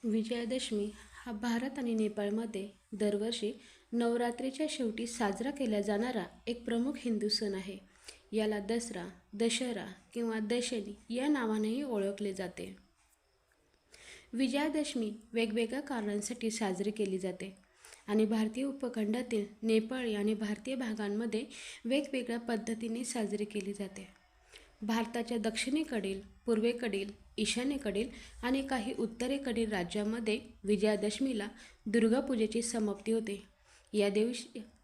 विजयादशमी हा भारत आणि नेपाळमध्ये दरवर्षी नवरात्रीच्या शेवटी साजरा केला जाणारा एक प्रमुख हिंदू सण आहे. याला दसरा, दशहरा किंवा दशमी या नावानेही ओळखले जाते. विजयादशमी वेगवेगळ्या कारणांसाठी साजरी केली जाते आणि भारतीय उपखंडातील नेपाळी आणि भारतीय भागांमध्ये वेगवेगळ्या पद्धतीने साजरी केली जाते. भारताच्या दक्षिणेकडील, पूर्वेकडील, ईशान्येकडील आणि काही उत्तरेकडील राज्यांमध्ये विजयादशमीला दुर्गापूजेची समाप्ती होते.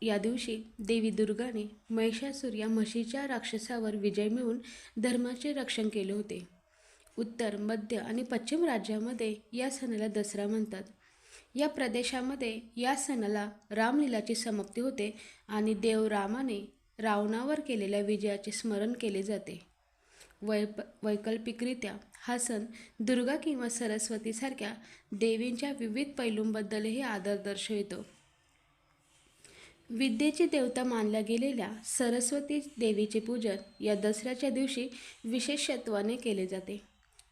या दिवशी देवी दुर्गाने महिषासूर या म्हशीच्या राक्षसावर विजय मिळवून धर्माचे रक्षण केले होते. उत्तर, मध्य आणि पश्चिम राज्यामध्ये या सणाला दसरा म्हणतात. या प्रदेशामध्ये या सणाला रामलीलाची समाप्ती होते आणि देव रामाने रावणावर केलेल्या विजयाचे स्मरण केले जाते. वैकल्पिकरित्या हा सण दुर्गा किंवा सरस्वतीसारख्या देवींच्या विविध पैलूंबद्दलही आदर दर्शवितो. विद्येची देवता मानल्या गेलेल्या सरस्वती देवीचे पूजन या दसऱ्याच्या दिवशी विशेषत्वाने केले जाते.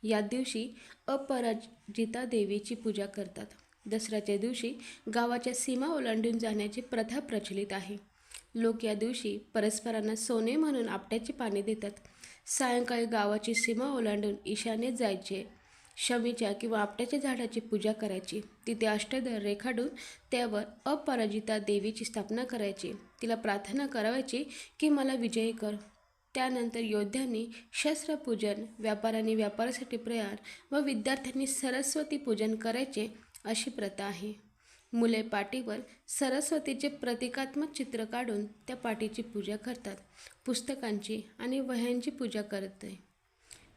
या दिवशी अपराजिता देवीची पूजा करतात. दसऱ्याच्या दिवशी गावाच्या सीमा ओलांडून जाण्याची प्रथा प्रचलित आहे. लोक या दिवशी परस्परांना सोने म्हणून आपट्याची पाने देतात. सायंकाळी गावाची सीमा ओलांडून ईशान्येत जायचे, शमीच्या किंवा आपट्याच्या झाडाची पूजा करायची. तिथे अष्टदळ रेखाटून त्यावर अपराजिता देवीची स्थापना करायची. तिला प्रार्थना करायची की मला विजयी कर. त्यानंतर योद्ध्यांनी शस्त्रपूजन, व्यापाऱ्यांनी व्यापारासाठी प्रयाण व विद्यार्थ्यांनी सरस्वती पूजन करायचे अशी प्रथा आहे. मुले पाटीवर सरस्वतीचे प्रतिकात्मक चित्र काढून त्या पाटीची पूजा करतात. पुस्तकांची आणि वह्यांची पूजा करते.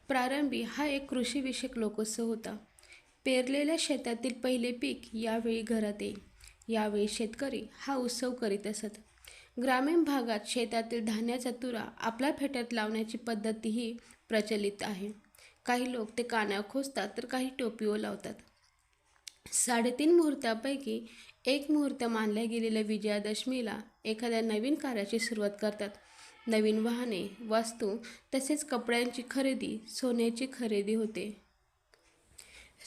प्रारंभी हा एक कृषीविषयक लोकोत्सव होता. पेरलेल्या शेतातील पहिले पीक यावेळी घरात येई. यावेळी शेतकरी हा उत्सव करीत असत. ग्रामीण भागात शेतातील धान्याचा तुरा आपल्या फेट्यात लावण्याची पद्धतीही प्रचलित आहे. काही लोक ते कानावर खोचतात तर काही टोपीवर लावतात. 3.5 मुहूर्तापैकी एक मुहूर्त मानल्या गेलेल्या विजयादशमीला एखाद्या नवीन कार्याची सुरुवात करतात. नवीन वाहने, वस्तू तसेच कपड्यांची खरेदी, सोन्याची खरेदी होते.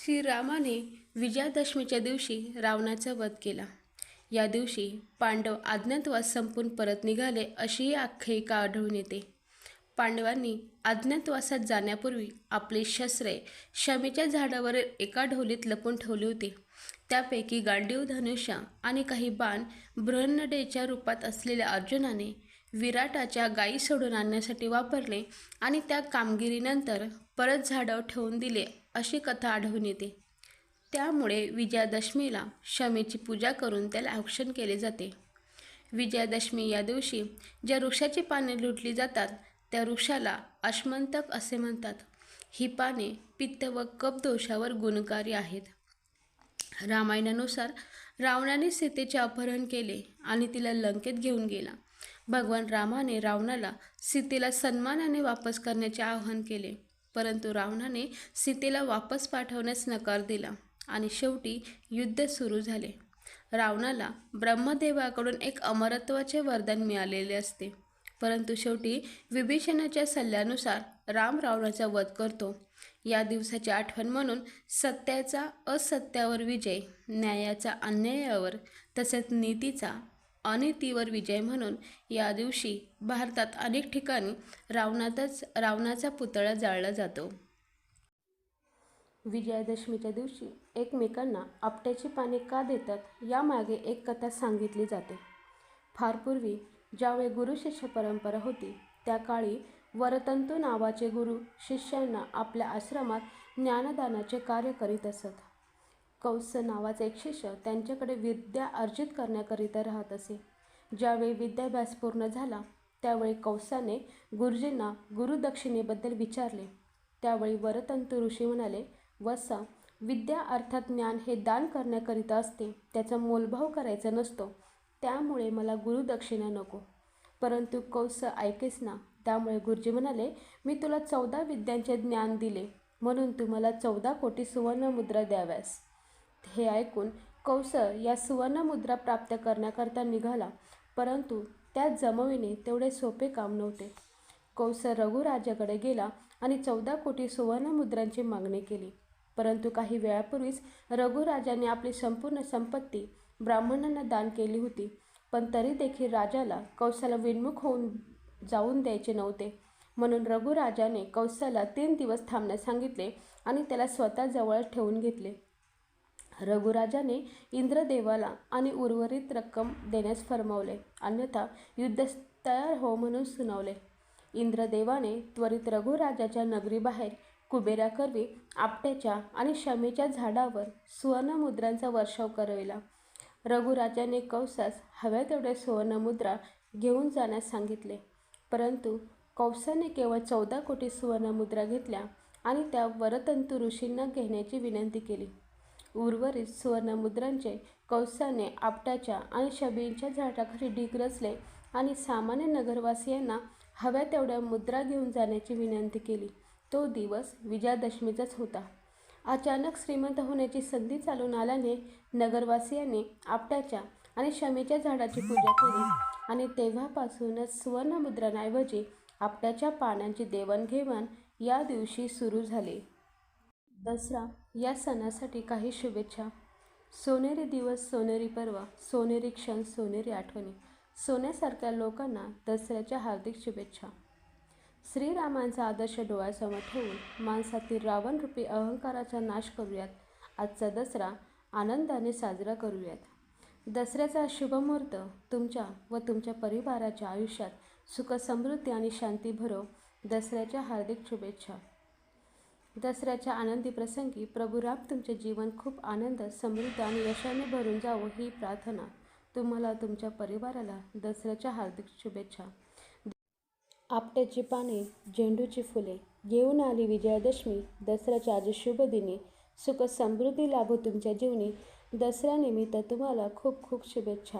श्रीरामाने विजयादशमीच्या दिवशी रावणाचा वध केला. या दिवशी पांडव अज्ञातवास संपून परत निघाले अशीही आख्यायिका आढळून येते. पांडवांनी अज्ञातवासात जाण्यापूर्वी आपली शस्त्रे शमीच्या झाडावर एका ढोलीत लपून ठेवली होती. त्यापैकी गांडीव, धनुष्य आणि काही बाण बृहन्नडेच्या रूपात असलेल्या अर्जुनाने विराटाच्या गायी सोडून आणण्यासाठी वापरले आणि त्या कामगिरीनंतर परत झाडावर ठेवून दिले अशी कथा आढळून येते. त्यामुळे विजयादशमीला शमीची पूजा करून त्याला औक्षण केले जाते. विजयादशमी या दिवशी ज्या वृक्षाची पाने लुटली जातात त्या वृक्षाला अश्मंतक असे म्हणतात. ही पाने पित्त व कफ दोषावर गुणकारी आहेत. रामायणानुसार रावणाने सीतेचे अपहरण केले आणि तिला लंकेत घेऊन गेला. भगवान रामाने रावणाला सीतेला सन्मानाने वापस करण्याचे आवाहन केले, परंतु रावणाने सीतेला वापस पाठवण्यास नकार दिला आणि शेवटी युद्ध सुरू झाले. रावणाला ब्रह्मदेवाकडून एक अमरत्वाचे वरदान मिळालेले असते, परंतु शेवटी विभीषणाच्या सल्ल्यानुसार राम रावणाचा वध करतो. या दिवसाची आठवण म्हणून सत्याचा असत्यावर विजय, न्यायाचा अन्यायावर तसेच नीतीचा अनितीवर विजय म्हणून या दिवशी भारतात अनेक ठिकाणी रावणाचा पुतळा जाळला जातो. विजयादशमीच्या दिवशी एकमेकांना आपट्याची पाने का देतात यामागे एक कथा सांगितली जाते. फार पूर्वी ज्यावेळी गुरु-शिष्य परंपरा होती त्या काळी वरतंतू नावाचे गुरु शिष्यांना आपल्या आश्रमात ज्ञानदानाचे कार्य करीत असत. कंस नावाचा एक शिष्य त्यांच्याकडे विद्या अर्जित करण्याकरिता राहत असे. ज्यावेळी विद्याभ्यास पूर्ण झाला त्यावेळी कंसाने गुरुजींना गुरुदक्षिणेबद्दल विचारले. त्यावेळी वरतंतू ऋषी म्हणाले, वत्सा, विद्या अर्थात ज्ञान हे दान करण्याकरिता असते, त्याचा मोलभाव करायचा नसतो. त्यामुळे मला गुरुदक्षिणा नको. परंतु कंस ऐकेस ना. त्यामुळे गुरुजी म्हणाले, मी तुला 14 विद्यांचे ज्ञान दिले म्हणून तू मला 14 कोटी सुवर्णमुद्रा द्याव्यास. हे ऐकून कंस या सुवर्णमुद्रा प्राप्त करण्याकरता निघाला, परंतु त्यात जमविणे तेवढे सोपे काम नव्हते. कंस रघुराजाकडे गेला आणि 14 कोटी सुवर्णमुद्रांची मागणी केली. परंतु काही वेळापूर्वीच रघुराजाने आपली संपूर्ण संपत्ती ब्राह्मणांना दान केली होती. पण तरी देखील राजाला कौसाला विन्मुख होऊन जाऊन द्यायचे नव्हते. म्हणून रघुराजाने कौसाला 3 दिवस थांबण्यास सांगितले आणि त्याला स्वतः जवळ ठेवून घेतले. रघुराजाने इंद्रदेवाला आणि उर्वरित रक्कम देण्यास फर्मावले, अन्यथा युद्धास तयार हो म्हणून सुनावले. इंद्रदेवाने त्वरित रघुराजाच्या नगरीबाहेर कुबेराकरवी आपट्याच्या आणि शमीच्या झाडावर सुवर्णमुद्रांचा वर्षाव करविला. रघुराजाने कौसास हव्या तेवढ्या सुवर्णमुद्रा घेऊन जाण्यास सांगितले, परंतु कौसाने केवळ 14 कोटी सुवर्णमुद्रा घेतल्या आणि त्या वरतंतू ऋषींना घेण्याची विनंती केली. उर्वरित सुवर्णमुद्रांचे कौसाने आपट्याच्या आणि शमीच्या झाडाखाली ढीग रचले आणि सामान्य नगरवासियांना हव्या तेवढ्या मुद्रा घेऊन जाण्याची विनंती केली. तो दिवस विजयादशमीचाच होता. अचानक श्रीमंत होण्याची संधी चालून आल्याने नगरवासियांनी आपट्याच्या आणि शमीच्या झाडाची पूजा केली आणि तेव्हापासूनच सुवर्णमुद्रांऐवजी आपट्याच्या पानांची देवाणघेवाण या दिवशी सुरू झाली. दसरा या सणासाठी काही शुभेच्छा. सोनेरी दिवस, सोनेरी पर्व, सोनेरी क्षण, सोनेरी आठवणी. सोन्यासारख्या लोकांना दसऱ्याच्या हार्दिक शुभेच्छा. श्रीरामांचा आदर्श डोळ्यासमोर ठेवून माणसातील रावणरूपी अहंकाराचा नाश करूयात. आजचा दसरा आनंदाने साजरा करूयात. दसऱ्याचा शुभ मुहूर्त तुमच्या व तुमच्या परिवाराच्या आयुष्यात सुख, समृद्धी आणि शांती भरो. दसऱ्याच्या हार्दिक शुभेच्छा. दसऱ्याच्या आनंदी प्रसंगी प्रभू राम तुमचे जीवन खूप आनंद, समृद्ध आणि यशाने भरून जावो ही प्रार्थना. तुम्हाला तुमच्या परिवाराला दसऱ्याच्या हार्दिक शुभेच्छा. आपट्याची पाने, झेंडूची फुले घेऊन आली विजयादशमी. दसऱ्याच्या आज शुभ दिनी सुख समृद्धी लाभो तुमच्या जीवनी. दसऱ्यानिमित्त तुम्हाला खूप खूप शुभेच्छा.